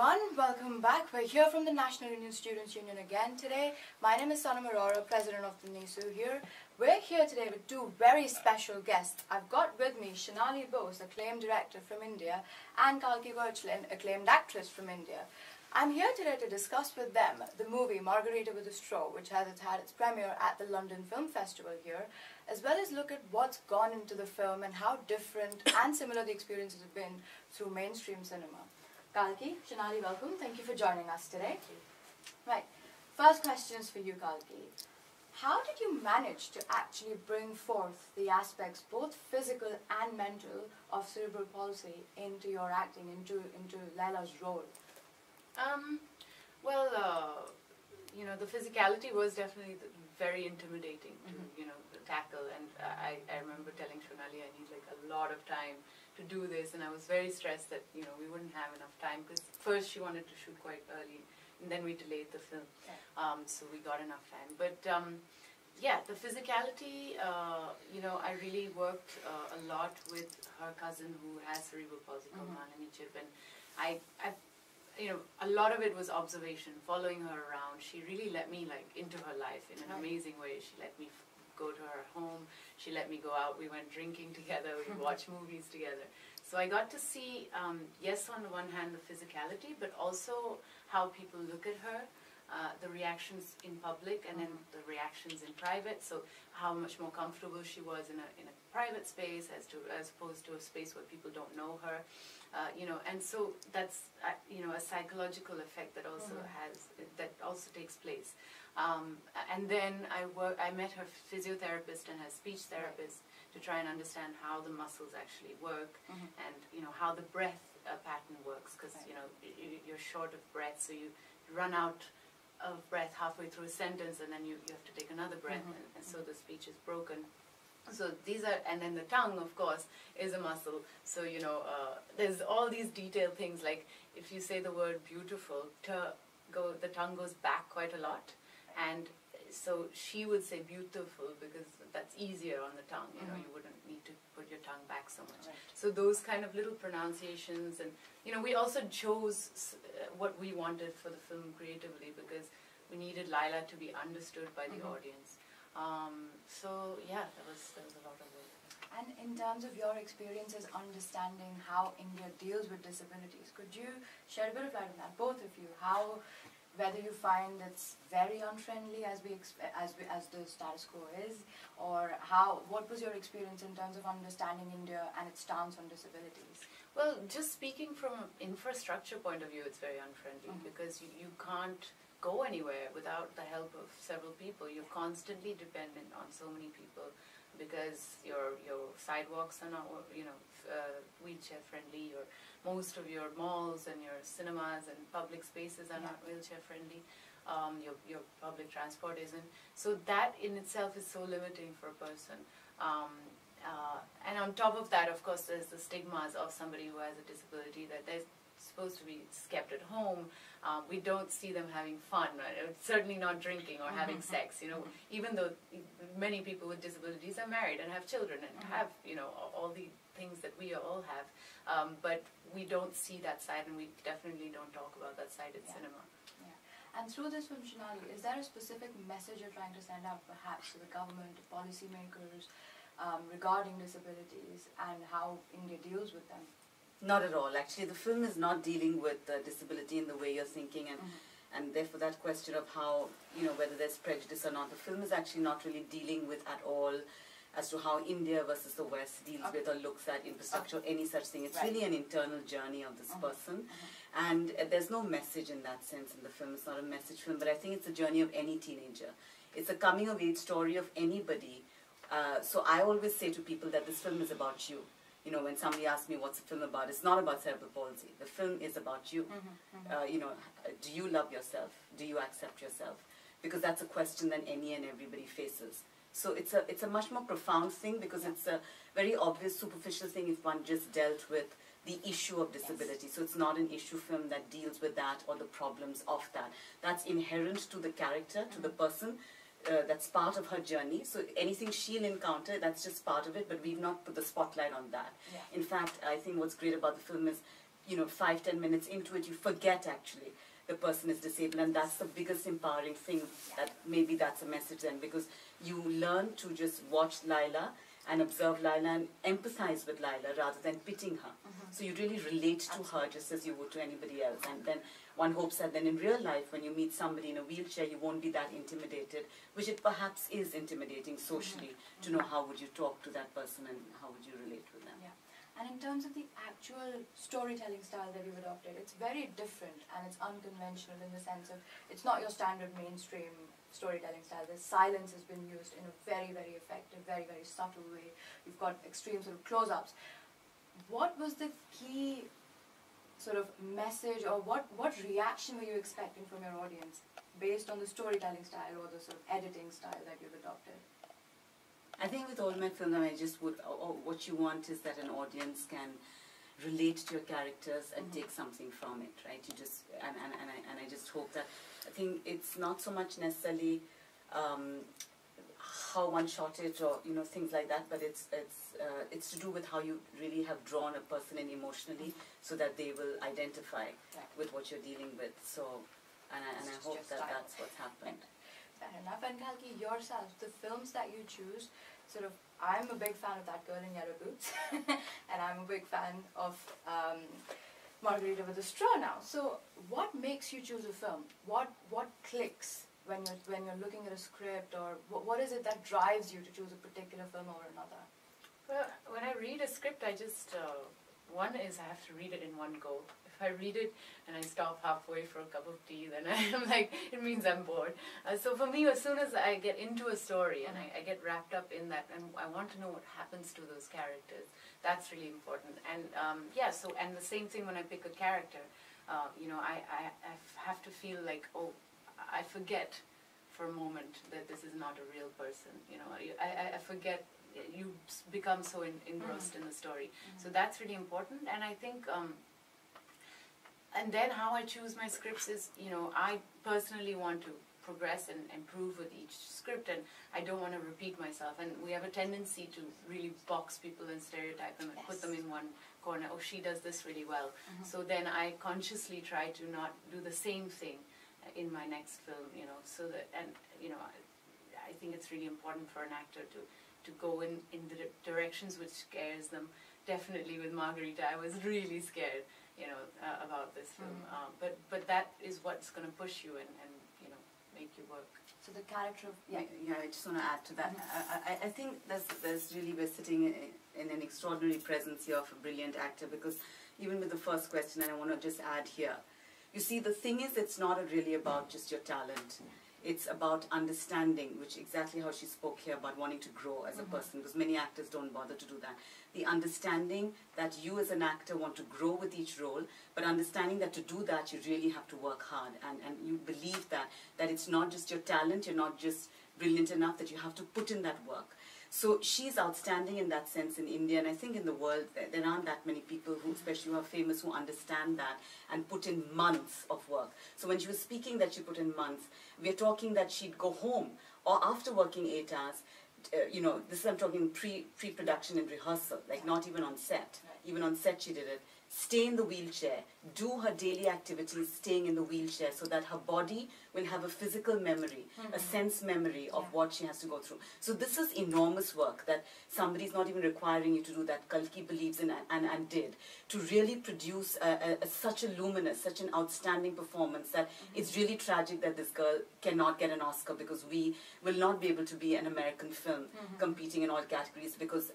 everyone, welcome back. We're here from the National Indian Students Union again today. My name is Sanam, Arora, president of the NISU here. We're here today with two very special guests. I've got with me Shonali Bose, acclaimed director from India, and Kalki Koechlin, acclaimed actress from India. I'm here today to discuss with them the movie Margarita with a Straw, which has had its premiere at the London Film Festival here, as well as look at what's gone into the film and how different and similar the experiences have been through mainstream cinema. Kalki, Shonali, welcome. Thank you for joining us today. Right, first question is for you, Kalki. How did you manage to actually bring forth the aspects, both physical and mental, of cerebral palsy into your acting, into Laila's role? You know, the physicality was definitely very intimidating to, you know, tackle, and I remember telling Shonali I need like a lot of time to do this, and I was very stressed that, you know, we wouldn't have enough time, because first she wanted to shoot quite early, and then we delayed the film, so we got enough time. But yeah, the physicality, you know, I really worked a lot with her cousin who has cerebral palsy, called Malini Chip, and you know, a lot of it was observation, following her around. She really let me like into her life in an amazing way. She let me go to her home. She let me go out. We went drinking together. We watched movies together. So I got to see, yes, on the one hand, the physicality, but also how people look at her, the reactions in public, and then the reactions in private. So how much more comfortable she was in a private space as opposed to a space where people don't know her. You know, and so that's you know, a psychological effect that also takes place. And then I met her physiotherapist and her speech therapist to try and understand how the muscles actually work, and you know, how the breath pattern works, because you know, you're short of breath, so you run out of breath halfway through a sentence, and then you have to take another breath, and so the speech is broken. So these are, and then the tongue, of course, is a muscle. So, you know, there's all these detailed things, like if you say the word beautiful, the tongue goes back quite a lot. And so she would say beautiful because that's easier on the tongue, you know, you wouldn't need to put your tongue back so much. So those kind of little pronunciations, and, you know, we also chose what we wanted for the film creatively, because we needed Laila to be understood by the audience. So yeah, there was a lot of work. And in terms of your experiences understanding how India deals with disabilities, could you shed a bit of light on that, both of you? Whether you find it's very unfriendly as the status quo is, or what was your experience in terms of understanding India and its stance on disabilities? Well, just speaking from an infrastructure point of view, it's very unfriendly, because you can't go anywhere without the help of several people. You're constantly dependent on so many people, because your sidewalks are not, you know, wheelchair friendly. Most of your malls and your cinemas and public spaces are not wheelchair friendly. Your public transport isn't. So that in itself is so limiting for a person. And on top of that, of course, there's the stigmas of somebody who has a disability, that they're supposed to be kept at home. We don't see them having fun, right? Certainly not drinking or having sex, you know, even though many people with disabilities are married and have children and have, you know, all the things that we all have. But we don't see that side, and we definitely don't talk about that side in cinema. And through this film, Shonali, is there a specific message you're trying to send out, perhaps to the government, to policymakers, regarding disabilities and how India deals with them? Not at all. Actually, the film is not dealing with disability in the way you're thinking, and therefore that question of how, you know, whether there's prejudice or not, the film is actually not really dealing with at all as to how India versus the West deals with or looks at infrastructure or any such thing. It's really an internal journey of this person, and there's no message in that sense in the film. It's not a message film, but I think it's a journey of any teenager. It's a coming-of-age story of anybody. So I always say to people that this film is about you. You know, when somebody asks me what's the film about, it's not about cerebral palsy. The film is about you. You know, do you love yourself? Do you accept yourself? Because that's a question that any and everybody faces. So it's a much more profound thing, because it's a very obvious, superficial thing if one just dealt with the issue of disability. So it's not an issue film that deals with that or the problems of that. That's inherent to the character, to the person. That's part of her journey. So anything she'll encounter, that's just part of it, but we've not put the spotlight on that. In fact, I think what's great about the film is 5-10 minutes into it, you forget actually the person is disabled, and that's the biggest empowering thing. That maybe that's a message then, because you learn to just watch Laila and observe Laila and empathize with Laila rather than pitying her. So you really relate to her just as you would to anybody else. And then one hopes that then in real life, when you meet somebody in a wheelchair, you won't be that intimidated, which it perhaps is intimidating socially to know how would you talk to that person and how would you relate with them. Yeah. And in terms of the actual storytelling style that you've adopted, it's very different and it's unconventional in the sense of it's not your standard mainstream storytelling style. The silence has been used in a very, very effective, very, very subtle way. You've got extreme sort of close-ups. What was the key sort of message, or what reaction were you expecting from your audience based on the storytelling style or the sort of editing style that you've adopted? I think with all my films, I just would, what you want is that an audience can relate to your characters and take something from it, right? You just, and I just hope that, I think it's not so much necessarily how one shot it or, things like that, but it's to do with how you really have drawn a person in emotionally so that they will identify with what you're dealing with. So, and I hope that that's what's happened. Fair enough. And Kalki, yourself, the films that you choose, sort of, I'm a big fan of That Girl in Yellow Boots, and I'm a big fan of Margarita with a Straw now. So, what makes you choose a film? What clicks when you're looking at a script, or what is it that drives you to choose a particular film over another? Well, when I read a script, I just one is I have to read it in one go. If I read it and I stop halfway for a cup of tea, then I'm like, it means I'm bored. So for me, as soon as I get into a story and I get wrapped up in that, and I want to know what happens to those characters, that's really important. And and the same thing when I pick a character, I have to feel like, oh, I forget for a moment that this is not a real person. I forget. You become so engrossed in the story. So that's really important. And I think, and then how I choose my scripts is, I personally want to progress and improve with each script, and I don't want to repeat myself. And we have a tendency to really box people and stereotype them and put them in one corner. Oh, she does this really well. So then I consciously try to not do the same thing in my next film, so that, and, I think it's really important for an actor to go in the directions which scares them. Definitely with Margarita, I was really scared, about this film. But that is what's going to push you and make you work. So the character of I just want to add to that. I think there's really, we're sitting in an extraordinary presence here of a brilliant actor, because even with the first question, and I want to just add here, you see, the thing is, it's not really about just your talent. It's about understanding, which exactly how she spoke here about wanting to grow as a person, because many actors don't bother to do that. The understanding that you as an actor want to grow with each role, but understanding that to do that, you really have to work hard, and you believe that it's not just your talent, you're not just brilliant enough, that you have to put in that work. So she's outstanding in that sense in India, and I think in the world there aren't that many people who, especially who are famous, who understand that and put in months of work. So when she was speaking that she put in months, we're talking that she'd go home, or after working 8 hours, this is, I'm talking pre-production and rehearsal, like not even on set. Even on set she did it. Stay in the wheelchair, do her daily activities staying in the wheelchair, so that her body will have a physical memory, a sense memory of what she has to go through. So this is enormous work that somebody's not even requiring you to do, that Kalki believes in and did, to really produce such a luminous, such an outstanding performance that it's really tragic that this girl cannot get an Oscar, because we will not be able to be an American film competing in all categories, because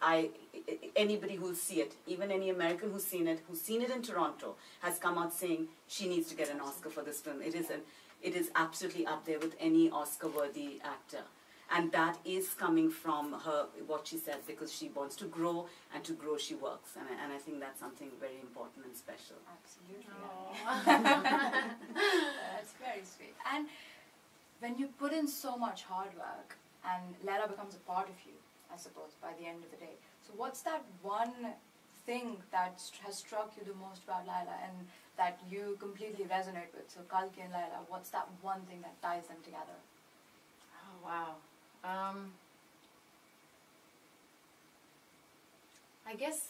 anybody who'll see it, even any American who's seen it in Toronto, has come out saying she needs to get an Oscar for this film. It is absolutely up there with any Oscar-worthy actor. And that is coming from her, what she said, because she wants to grow, and to grow she works. And I think that's something very important and special. Absolutely. That's very sweet. And when you put in so much hard work, and Laila becomes a part of you, I suppose, by the end of the day. So what's that one thing that has struck you the most about Laila and that you completely resonate with? So Kalki and Laila, what's that one thing that ties them together? Oh, wow. I guess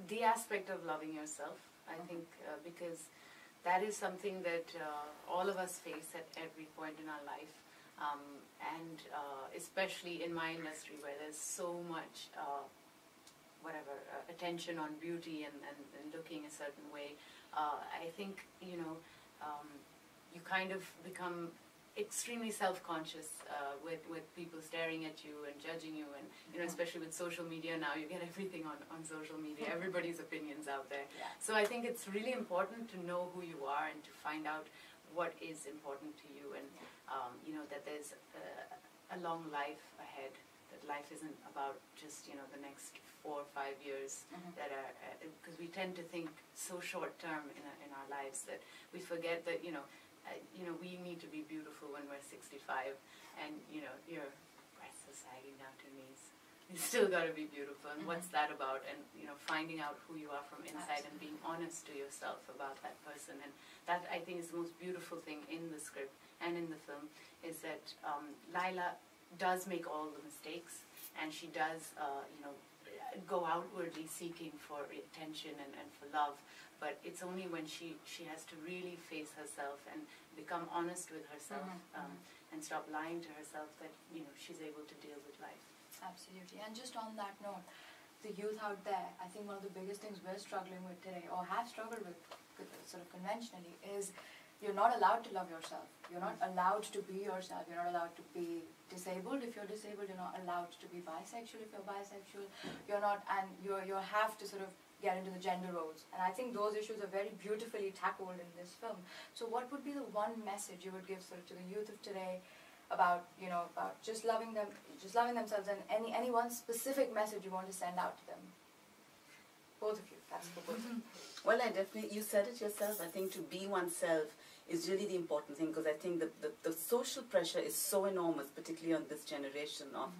the aspect of loving yourself, I think, because that is something that all of us face at every point in our life. And especially in my industry where there's so much attention on beauty and looking a certain way, I think, you kind of become extremely self-conscious with people staring at you and judging you, and especially with social media now, you get everything on social media, everybody's opinions out there. Yeah. So I think it's really important to know who you are and to find out what is important to you, and that there's a long life ahead, that life isn't about just the next 4 or 5 years that are, because we tend to think so short term in our lives that we forget that we need to be beautiful when we're 65, and your breasts are sagging down to your knees. You still got to be beautiful, and what's that about? And finding out who you are from inside and being honest to yourself about that person. And that, I think, is the most beautiful thing in the script and in the film, is that Laila does make all the mistakes, and she does go outwardly seeking for attention and for love, but it's only when she has to really face herself and become honest with herself and stop lying to herself that she's able to deal with life. Absolutely. And just on that note, the youth out there, I think one of the biggest things we're struggling with today, or have struggled with sort of conventionally, is you're not allowed to love yourself. You're not allowed to be yourself. You're not allowed to be disabled if you're disabled. You're not allowed to be bisexual if you're bisexual. You're not, and you have to sort of get into the gender roles. And I think those issues are very beautifully tackled in this film. So what would be the one message you would give sort of to the youth of today about about just loving themselves, and any one specific message you want to send out to them? Both of you. That's for both of you. Well, I definitely, you said it yourself, I think to be oneself is really the important thing, because I think the social pressure is so enormous, particularly on this generation of,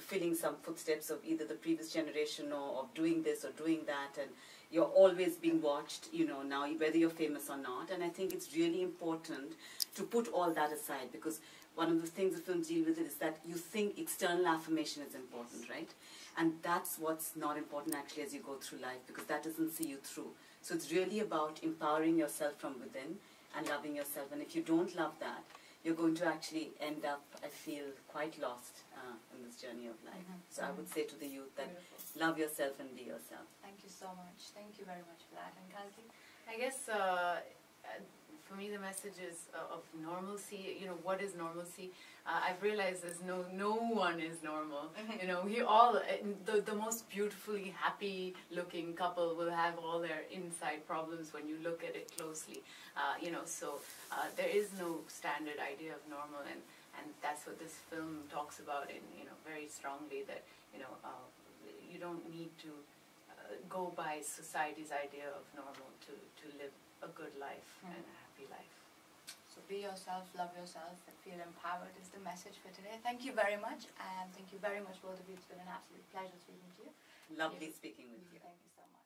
filling some footsteps of either the previous generation or of doing this or doing that, and you're always being watched, now, whether you're famous or not. And I think it's really important to put all that aside, because one of the things the films deal with is that you think external affirmation is important, right? And that's what's not important actually as you go through life, because that doesn't see you through. So it's really about empowering yourself from within and loving yourself. And if you don't love that, you're going to actually end up, I feel, quite lost in this journey of life. So I would say to the youth that love yourself and be yourself. Thank you so much. Thank you very much for that. And Kalki? I guess for me the message is of normalcy. What is normalcy? I've realized there's no one is normal. We all, the most beautifully happy looking couple will have all their inside problems when you look at it closely. So there is no standard idea of normal, and that's what this film talks about in very strongly, that you don't need to go by society's idea of normal to live a good life and a happy life. So be yourself, love yourself, and feel empowered is the message for today. Thank you very much, and thank you very much both of you. It's been an absolute pleasure speaking to you. Lovely speaking with you. Thank you so much.